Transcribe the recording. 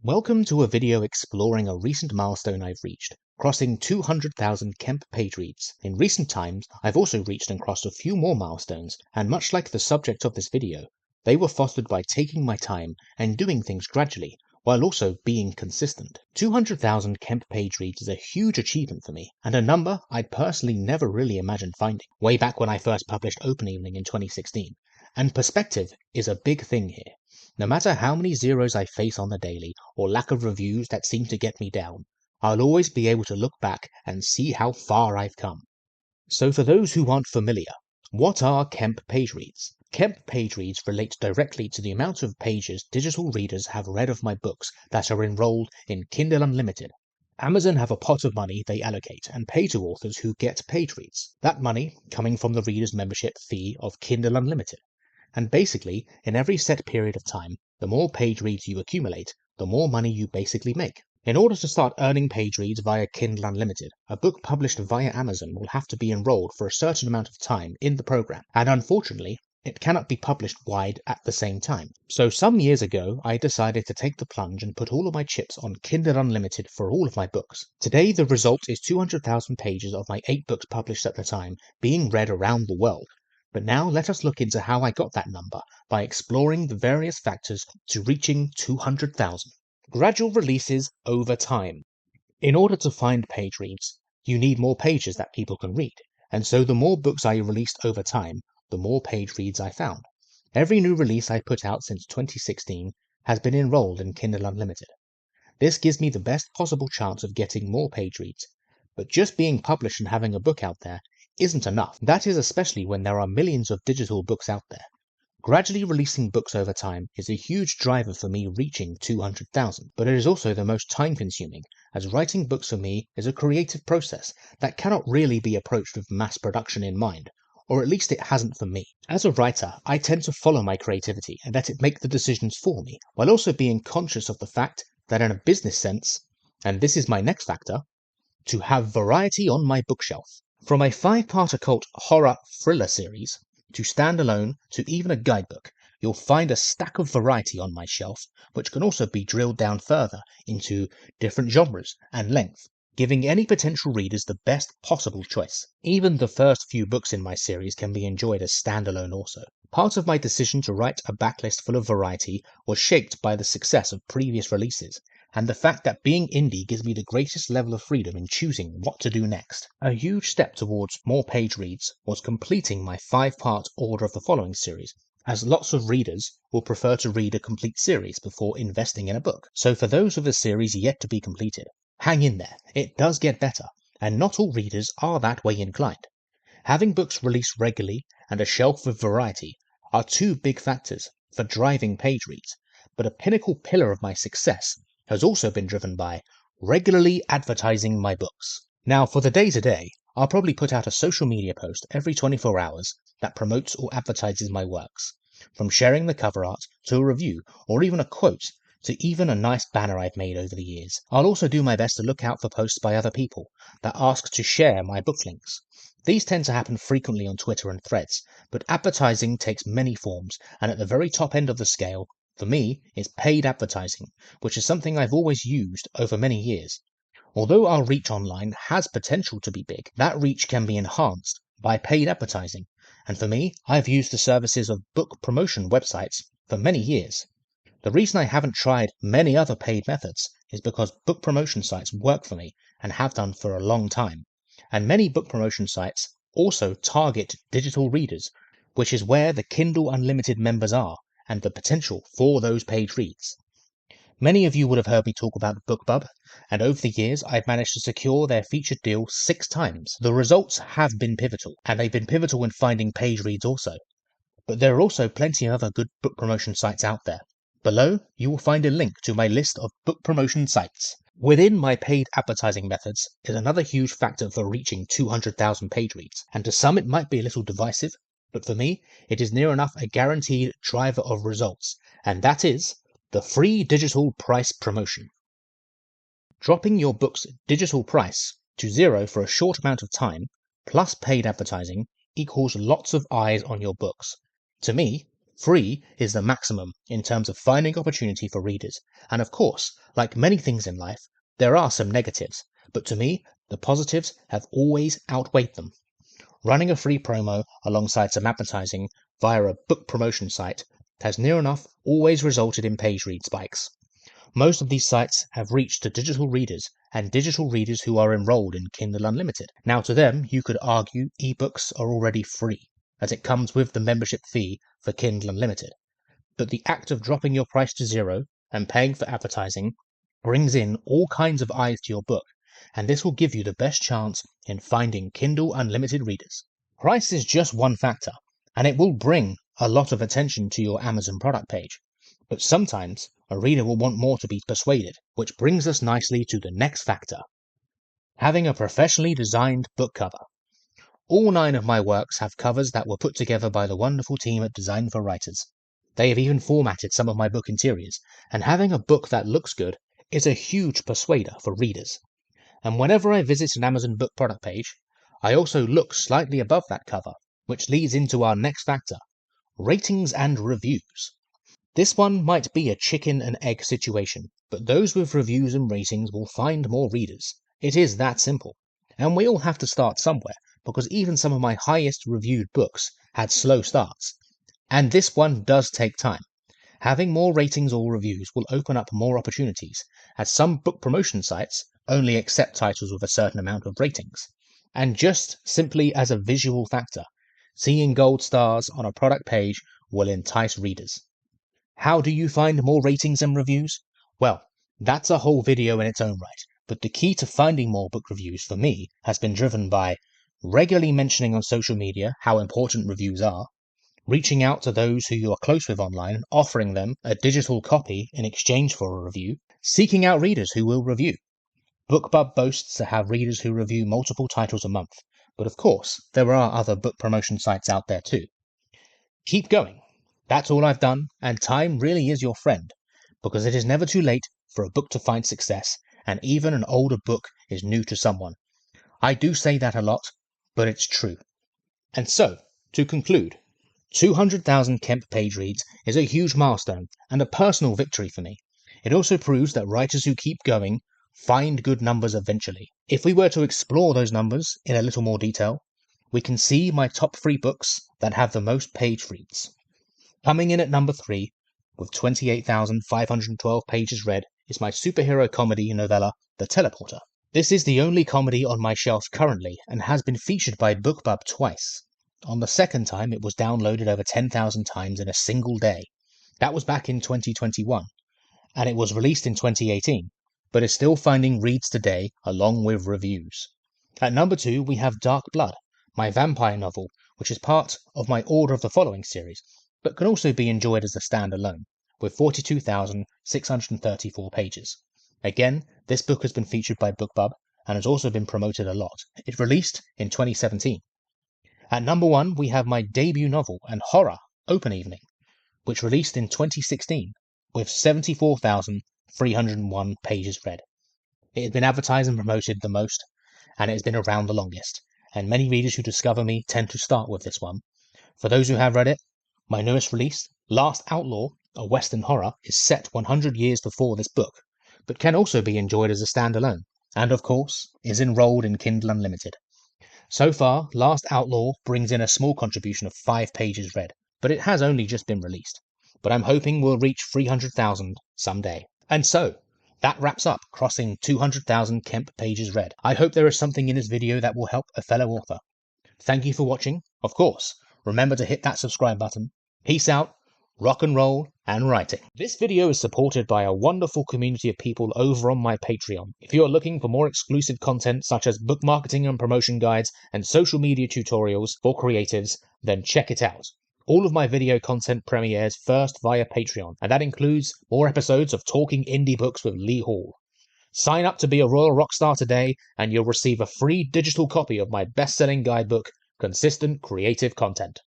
Welcome to a video exploring a recent milestone I've reached, crossing 200,000 KENP page reads. In recent times, I've also reached and crossed a few more milestones, and much like the subject of this video, they were fostered by taking my time and doing things gradually, while also being consistent. 200,000 KENP page reads is a huge achievement for me, and a number I'd personally never really imagined finding, way back when I first published Open Evening in 2016. And perspective is a big thing here. No matter how many zeros I face on the daily, or lack of reviews that seem to get me down, I'll always be able to look back and see how far I've come. So for those who aren't familiar, what are KENP page reads? KENP page reads relate directly to the amount of pages digital readers have read of my books that are enrolled in Kindle Unlimited. Amazon have a pot of money they allocate and pay to authors who get page reads, that money coming from the reader's membership fee of Kindle Unlimited. And basically, in every set period of time, the more page reads you accumulate, the more money you basically make. In order to start earning page reads via Kindle Unlimited, a book published via Amazon will have to be enrolled for a certain amount of time in the program, and unfortunately, it cannot be published wide at the same time. So some years ago, I decided to take the plunge and put all of my chips on Kindle Unlimited for all of my books. Today, the result is 200,000 pages of my 8 books published at the time being read around the world. But now let us look into how I got that number by exploring the various factors to reaching 200,000. Gradual releases over time. In order to find page reads, you need more pages that people can read, and so the more books I released over time, the more page reads I found. Every new release I put out since 2016 has been enrolled in Kindle Unlimited. This gives me the best possible chance of getting more page reads, but just being published and having a book out there isn't enough. That is especially when there are millions of digital books out there. Gradually releasing books over time is a huge driver for me reaching 200,000, but it is also the most time consuming, as writing books for me is a creative process that cannot really be approached with mass production in mind, or at least it hasn't for me. As a writer, I tend to follow my creativity and let it make the decisions for me, while also being conscious of the fact that in a business sense, and this is my next factor, to have variety on my bookshelf. From a 5-part occult horror thriller series, to standalone, to even a guidebook, you'll find a stack of variety on my shelf, which can also be drilled down further into different genres and length, giving any potential readers the best possible choice. Even the first few books in my series can be enjoyed as standalone also. Part of my decision to write a backlist full of variety was shaped by the success of previous releases, and the fact that being indie gives me the greatest level of freedom in choosing what to do next. A huge step towards more page reads was completing my 5-part Order of the Following series, as lots of readers will prefer to read a complete series before investing in a book. So for those of the series yet to be completed, hang in there, it does get better, and not all readers are that way inclined. Having books released regularly and a shelf with variety are two big factors for driving page reads, but a pinnacle pillar of my success has also been driven by regularly advertising my books. Now, for the day-to-day, I'll probably put out a social media post every 24 hours that promotes or advertises my works, from sharing the cover art to a review or even a quote to even a nice banner I've made over the years. I'll also do my best to look out for posts by other people that ask to share my book links. These tend to happen frequently on Twitter and Threads, but advertising takes many forms, and at the very top end of the scale, for me, is paid advertising, which is something I've always used over many years. Although our reach online has potential to be big, that reach can be enhanced by paid advertising, and for me, I've used the services of book promotion websites for many years. The reason I haven't tried many other paid methods is because book promotion sites work for me and have done for a long time, and many book promotion sites also target digital readers, which is where the Kindle Unlimited members are, and the potential for those page reads. Many of you would have heard me talk about BookBub, and over the years I've managed to secure their featured deal 6 times. The results have been pivotal, and they've been pivotal in finding page reads also. But there are also plenty of other good book promotion sites out there. Below, you will find a link to my list of book promotion sites. Within my paid advertising methods is another huge factor for reaching 200,000 page reads, and to some it might be a little divisive, but for me, it is near enough a guaranteed driver of results, and that is the free digital price promotion. Dropping your book's digital price to 0 for a short amount of time, plus paid advertising, equals lots of eyes on your books. To me, Free is the maximum in terms of finding opportunity for readers, and of course, like many things in life, there are some negatives, but to me, the positives have always outweighed them. Running a free promo alongside some advertising via a book promotion site has near enough always resulted in page read spikes. Most of these sites have reached to digital readers and digital readers who are enrolled in Kindle Unlimited. Now to them, you could argue ebooks are already free, as it comes with the membership fee for Kindle Unlimited. But the act of dropping your price to zero and paying for advertising brings in all kinds of eyes to your book, and this will give you the best chance in finding Kindle Unlimited readers. Price is just one factor, and it will bring a lot of attention to your Amazon product page. But sometimes a reader will want more to be persuaded, which brings us nicely to the next factor: having a professionally designed book cover. All 9 of my works have covers that were put together by the wonderful team at Design for Writers. They have even formatted some of my book interiors, and having a book that looks good is a huge persuader for readers. And whenever I visit an Amazon book product page, I also look slightly above that cover, which leads into our next factor: ratings and reviews. This one might be a chicken and egg situation, but those with reviews and ratings will find more readers. It is that simple. And we all have to start somewhere, because even some of my highest reviewed books had slow starts. And this one does take time. Having more ratings or reviews will open up more opportunities, as some book promotion sites only accept titles with a certain amount of ratings. And just simply as a visual factor, seeing gold stars on a product page will entice readers. How do you find more ratings and reviews? Well, that's a whole video in its own right, but the key to finding more book reviews for me has been driven by regularly mentioning on social media how important reviews are, reaching out to those who you are close with online and offering them a digital copy in exchange for a review, seeking out readers who will review. BookBub boasts to have readers who review multiple titles a month, but of course, there are other book promotion sites out there too. Keep going. That's all I've done, and time really is your friend, because it is never too late for a book to find success, and even an older book is new to someone. I do say that a lot, but it's true. And so, to conclude, 200,000 KENP page reads is a huge milestone and a personal victory for me. It also proves that writers who keep going find good numbers eventually. If we were to explore those numbers in a little more detail, we can see my top 3 books that have the most page reads. Coming in at number 3, with 28,512 pages read, is my superhero comedy novella, The Teleporter. This is the only comedy on my shelf currently, and has been featured by BookBub twice. On the second time, it was downloaded over 10,000 times in a single day. That was back in 2021, and it was released in 2018, but is still finding reads today along with reviews. At number 2, we have Dark Blood, my vampire novel, which is part of my Order of the Following series, but can also be enjoyed as a standalone, with 42,634 pages. Again, this book has been featured by BookBub and has also been promoted a lot. It released in 2017. At number 1, we have my debut novel and horror, Open Evening, which released in 2016, with 74,301 pages read. It has been advertised and promoted the most, and it has been around the longest, and many readers who discover me tend to start with this one. For those who have read it, my newest release, Last Outlaw, a Western horror, is set 100 years before this book, but can also be enjoyed as a standalone, and of course, is enrolled in Kindle Unlimited. So far, Last Outlaw brings in a small contribution of 5 pages read, but it has only just been released. But I'm hoping we'll reach 300,000 someday. And so, that wraps up crossing 200,000 KENP pages read. I hope there is something in this video that will help a fellow author. Thank you for watching. Of course, remember to hit that subscribe button. Peace out, rock and roll, and writing. This video is supported by a wonderful community of people over on my Patreon. If you are looking for more exclusive content such as book marketing and promotion guides and social media tutorials for creatives, then check it out. All of my video content premieres first via Patreon, and that includes more episodes of Talking Indie Books with Lee Hall. Sign up to be a Royal Rockstar today, and you'll receive a free digital copy of my best-selling guidebook, Consistent Creative Content.